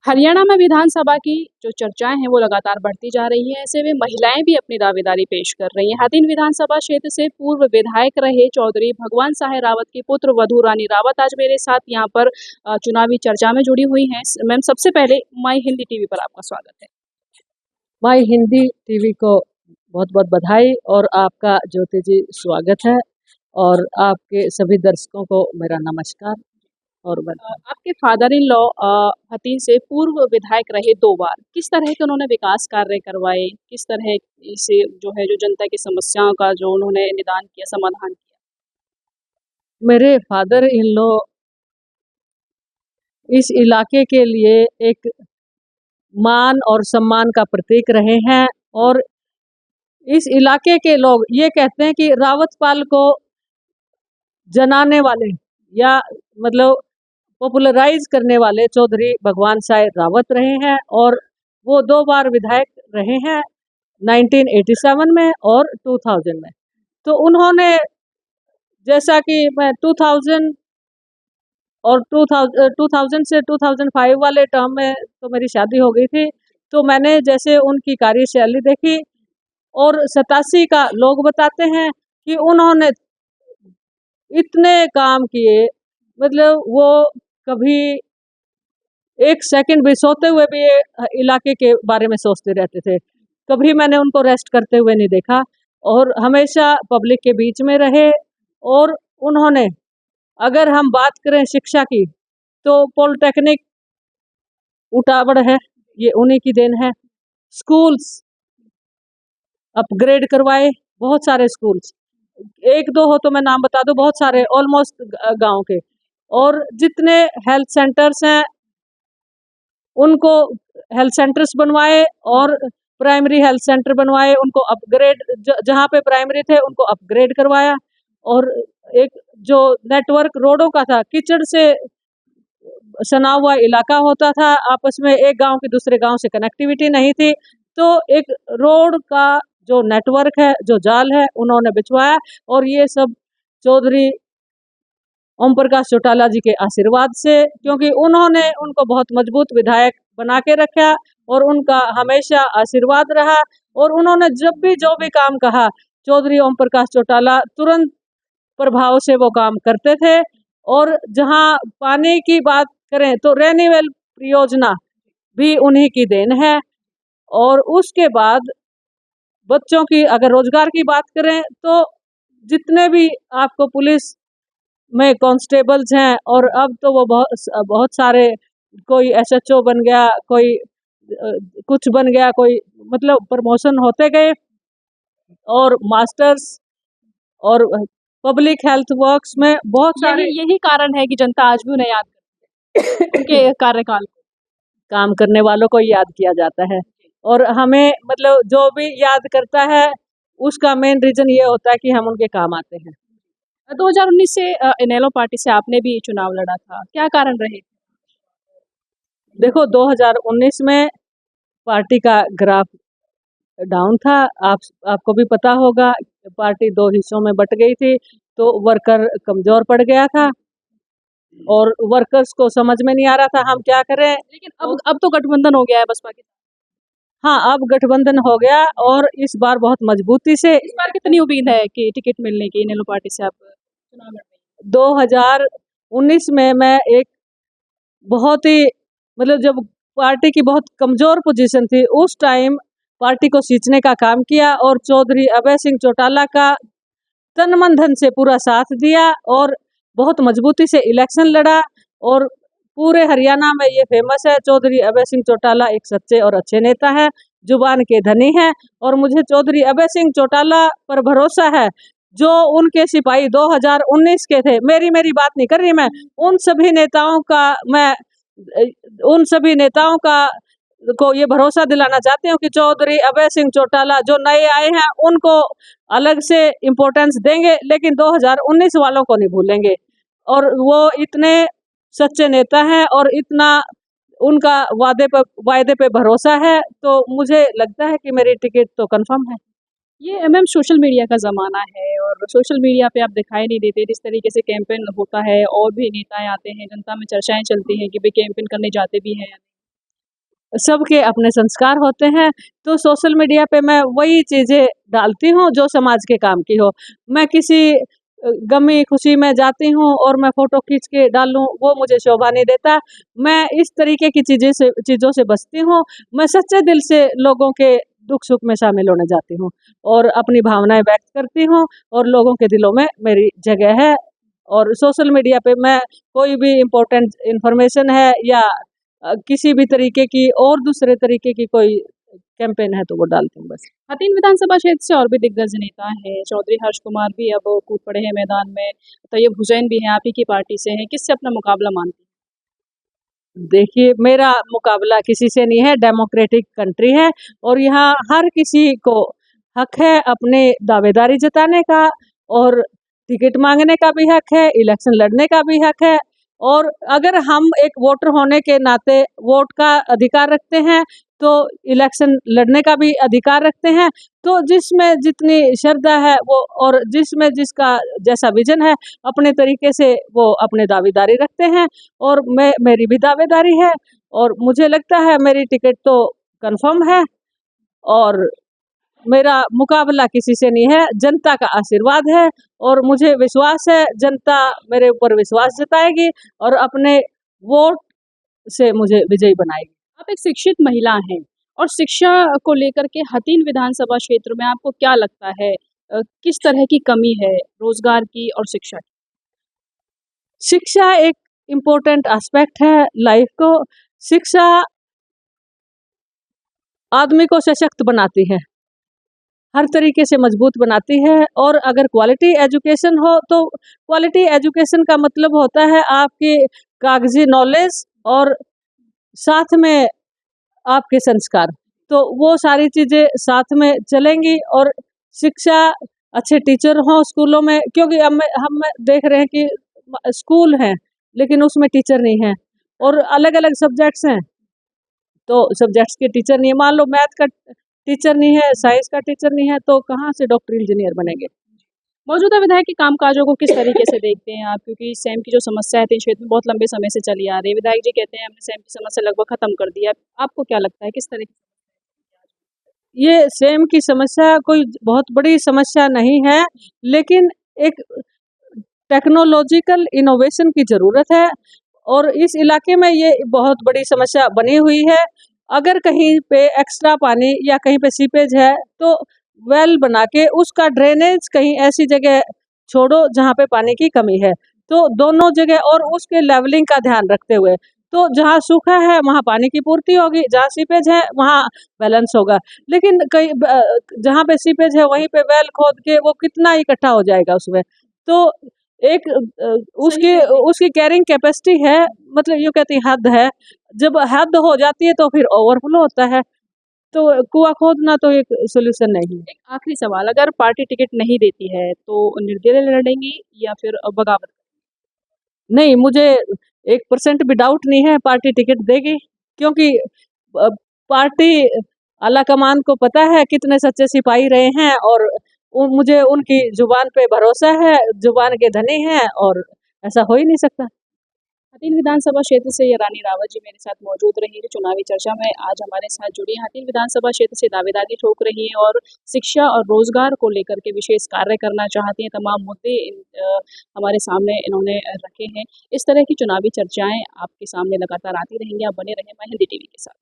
हरियाणा में विधानसभा की जो चर्चाएं हैं वो लगातार बढ़ती जा रही हैं। ऐसे में महिलाएं भी अपनी दावेदारी पेश कर रही हैं। हथीन विधानसभा क्षेत्र से पूर्व विधायक रहे चौधरी भगवान साहे रावत की पुत्र वधू रानी रावत आज मेरे साथ यहाँ पर चुनावी चर्चा में जुड़ी हुई हैं। मैम, सबसे पहले माई हिंदी टीवी पर आपका स्वागत है। माई हिंदी टीवी को बहुत बहुत बधाई और आपका ज्योति जी स्वागत है और आपके सभी दर्शकों को मेरा नमस्कार। और आपके फादर इन लॉ हथीन से पूर्व विधायक रहे 2 बार। किस तरह के उन्होंने विकास कार्य करवाए, किस तरह से जो है जो जनता की समस्याओं का जो उन्होंने निदान किया, समाधान किया? मेरे फादर इन लॉ इस इलाके के लिए एक मान और सम्मान का प्रतीक रहे हैं और इस इलाके के लोग ये कहते हैं कि रावतपाल को जनाने वाले या मतलब पॉपुलराइज करने वाले चौधरी भगवान साहे रावत रहे हैं और वो 2 बार विधायक रहे हैं 1987 में और 2000 में। तो उन्होंने जैसा कि मैं 2000 और 2000 से 2005 वाले टर्म में तो मेरी शादी हो गई थी, तो मैंने जैसे उनकी कार्यशैली देखी और 87 का लोग बताते हैं कि उन्होंने इतने काम किए, मतलब वो कभी एक सेकंड भी सोते हुए भी ये इलाके के बारे में सोचते रहते थे। कभी मैंने उनको रेस्ट करते हुए नहीं देखा और हमेशा पब्लिक के बीच में रहे। और उन्होंने, अगर हम बात करें शिक्षा की, तो पॉलिटेक्निक उटावड़ है, ये उन्हीं की देन है। स्कूल्स अपग्रेड करवाए, बहुत सारे स्कूल्स, एक दो हो तो मैं नाम बता दूं, बहुत सारे ऑलमोस्ट गांव के। और जितने हेल्थ सेंटर्स हैं उनको हेल्थ सेंटर्स बनवाए और प्राइमरी हेल्थ सेंटर बनवाए, उनको अपग्रेड, जहाँ पे प्राइमरी थे उनको अपग्रेड करवाया। और एक जो नेटवर्क रोडों का था, कीचड़ से सना हुआ इलाका होता था, आपस में एक गांव के दूसरे गांव से कनेक्टिविटी नहीं थी, तो एक रोड का जो नेटवर्क है, जो जाल है, उन्होंने बिछवाया। और ये सब चौधरी ओम प्रकाश चौटाला जी के आशीर्वाद से, क्योंकि उन्होंने उनको बहुत मजबूत विधायक बना के रखा और उनका हमेशा आशीर्वाद रहा। और उन्होंने जब भी जो भी काम कहा, चौधरी ओम प्रकाश चौटाला तुरंत प्रभाव से वो काम करते थे। और जहाँ पानी की बात करें तो रेन्यूएबल परियोजना भी उन्हीं की देन है। और उसके बाद बच्चों की अगर रोजगार की बात करें तो जितने भी आपको पुलिस में कांस्टेबल्स हैं, और अब तो वो बहुत सारे, कोई एसएचओ बन गया, कोई कुछ बन गया, कोई मतलब प्रमोशन होते गए, और मास्टर्स और पब्लिक हेल्थ वर्क्स में बहुत सारे। यही कारण है कि जनता आज भी उन्हें याद करती है, उनके कार्यकाल को। काम करने वालों को याद किया जाता है और हमें मतलब जो भी याद करता है उसका मेन रीजन ये होता है कि हम उनके काम आते हैं। 2019 से इनेलो पार्टी से आपने भी चुनाव लड़ा था, क्या कारण रहे? देखो, 2019 में पार्टी का ग्राफ डाउन था। आपको भी पता होगा, पार्टी 2 हिस्सों में बट गई थी, तो वर्कर कमजोर पड़ गया था और वर्कर्स को समझ में नहीं आ रहा था हम क्या करें। लेकिन अब तो गठबंधन हो गया है बसपा के साथ। हाँ, अब गठबंधन हो गया और इस बार बहुत मजबूती से। इस बार कितनी उम्मीद है कि टिकट मिलने की इनेलो पार्टी से आप चुनाव लड़ रही हैं? 2019 में मैं एक बहुत ही, मतलब जब पार्टी की बहुत कमजोर पोजीशन थी, उस टाइम पार्टी को सींचने का काम किया और चौधरी अभय सिंह चौटाला का तन मन धन से पूरा साथ दिया और बहुत मजबूती से इलेक्शन लड़ा। और पूरे हरियाणा में ये फेमस है, चौधरी अभय सिंह चौटाला एक सच्चे और अच्छे नेता हैं, जुबान के धनी हैं। और मुझे चौधरी अभय सिंह चौटाला पर भरोसा है। जो उनके सिपाही 2019 के थे, मेरी बात नहीं कर रही मैं, उन सभी नेताओं का मैं उन सभी नेताओं का को ये भरोसा दिलाना चाहती हूँ कि चौधरी अभय सिंह चौटाला जो नए आए हैं उनको अलग से इम्पोर्टेंस देंगे, लेकिन 2019 वालों को नहीं भूलेंगे। और वो इतने सच्चे नेता हैं और इतना उनका वायदे पे भरोसा है, तो मुझे लगता है कि मेरी टिकट तो कंफर्म है। ये मैम, सोशल मीडिया का ज़माना है और सोशल मीडिया पे आप दिखाई नहीं देते, जिस तरीके से कैंपेन होता है और भी नेताएं आते हैं, जनता में चर्चाएं चलती हैं कि भाई कैंपेन करने जाते भी हैं। सबके अपने संस्कार होते हैं, तो सोशल मीडिया पे मैं वही चीज़ें डालती हूँ जो समाज के काम की हो। मैं किसी गमी खुशी में जाती हूँ और मैं फ़ोटो खींच के डालूँ, वो मुझे शोभा नहीं देता। मैं इस तरीके की चीज़ों से बचती हूँ। मैं सच्चे दिल से लोगों के दुख-सुख में शामिल होने जाती हूँ और अपनी भावनाएँ व्यक्त करती हूँ और लोगों के दिलों में मेरी जगह है। और सोशल मीडिया पे मैं कोई भी इम्पोर्टेंट इन्फॉर्मेशन है या किसी भी तरीके की और दूसरे तरीके की कोई कैंपेन है तो वो डालती हूँ बस। हथीन विधानसभा क्षेत्र से और भी दिग्गज नेता हैं, चौधरी हर्ष कुमार भी अब कूद पड़े हैं मैदान में, तैयब हुसैन भी हैं, आप ही की पार्टी से हैं, किससे अपना मुकाबला मानती हैं? देखिए, मेरा मुकाबला किसी से नहीं है, डेमोक्रेटिक कंट्री है और यहाँ हर किसी को हक है अपने दावेदारी जताने का और टिकट माँगने का भी हक है, इलेक्शन लड़ने का भी हक है और अगर हम एक वोटर होने के नाते वोट का अधिकार रखते हैं, तो इलेक्शन लड़ने का भी अधिकार रखते हैं। तो जिसमें जितनी श्रद्धा है वो और जिसमें जिसका जैसा विज़न है, अपने तरीके से वो अपने दावेदारी रखते हैं। और मेरी भी दावेदारी है और मुझे लगता है मेरी टिकट तो कन्फर्म है और मेरा मुकाबला किसी से नहीं है, जनता का आशीर्वाद है और मुझे विश्वास है जनता मेरे ऊपर विश्वास जताएगी और अपने वोट से मुझे विजयी बनाएगी। आप एक शिक्षित महिला हैं और शिक्षा को लेकर के हथीन विधानसभा क्षेत्र में आपको क्या लगता है किस तरह की कमी है रोजगार की और शिक्षा की? शिक्षा एक इम्पोर्टेंट एस्पेक्ट है लाइफ को। शिक्षा आदमी को सशक्त बनाती है, हर तरीके से मजबूत बनाती है और अगर क्वालिटी एजुकेशन हो तो क्वालिटी एजुकेशन का मतलब होता है आपकी कागजी नॉलेज और साथ में आपके संस्कार। तो वो सारी चीज़ें साथ में चलेंगी और शिक्षा अच्छे टीचर हों स्कूलों में क्योंकि अब हम देख रहे हैं कि स्कूल हैं, लेकिन उसमें टीचर नहीं हैं और अलग-अलग सब्जेक्ट्स हैं, तो सब्जेक्ट्स के टीचर नहीं है। मान लो मैथ का टीचर नहीं है, साइंस का टीचर नहीं है, तो कहाँ से डॉक्टर, इंजीनियर बनेंगे? मौजूदा विधायक के कामकाजों को किस तरीके से देखते हैं आप? क्योंकि सेम की जो समस्या है हथीन क्षेत्र में बहुत लंबे समय से चली आ रही है। विधायक जी कहते हैं हमने सेम की समस्या लगभग खत्म कर दी है। आपको क्या लगता है किस तरह की? ये सेम की समस्या कोई बहुत बड़ी समस्या नहीं है, लेकिन एक टेक्नोलॉजिकल इनोवेशन की ज़रूरत है और इस इलाके में ये बहुत बड़ी समस्या बनी हुई है। अगर कहीं पे एक्स्ट्रा पानी या कहीं पे सीपेज है, तो वेल बना के उसका ड्रेनेज कहीं ऐसी जगह छोड़ो जहाँ पे पानी की कमी है। तो दोनों जगह और उसके लेवलिंग का ध्यान रखते हुए, तो जहाँ सूखा है वहाँ पानी की पूर्ति होगी, जहाँ सीपेज है वहाँ बैलेंस होगा। लेकिन जहाँ पे सीपेज है वहीं पे वेल खोद के वो कितना इकट्ठा हो जाएगा उसमें। तो एक उसकी उसकी कैरिंग कैपेसिटी है, मतलब यूँ कहते हैं हद है। जब हद हो जाती है तो फिर ओवरफ्लो होता है। तो कुआँ खोदना तो एक सॉल्यूशन नहीं है। एक आखिरी सवाल, अगर पार्टी टिकट नहीं देती है तो निर्दलीय लड़ेंगी या फिर बगावत? नहीं, मुझे 1% भी डाउट नहीं है पार्टी टिकट देगी क्योंकि पार्टी आला-कमान को पता है कितने सच्चे सिपाही रहे हैं और मुझे उनकी ज़ुबान पे भरोसा है, ज़ुबान के धनी हैं और ऐसा हो ही नहीं सकता। हथीन विधानसभा क्षेत्र से ये रानी रावत जी मेरे साथ मौजूद रही है चुनावी चर्चा में आज हमारे साथ जुड़ी हैं। हथीन विधानसभा क्षेत्र से दावेदारी ठोक रही हैं और शिक्षा और रोजगार को लेकर के विशेष कार्य करना चाहती हैं। तमाम मुद्दे हमारे सामने इन्होंने रखे हैं। इस तरह की चुनावी चर्चाएं आपके सामने लगातार आती रहेंगी। आप बने रहें मैं हिंदी टीवी के साथ।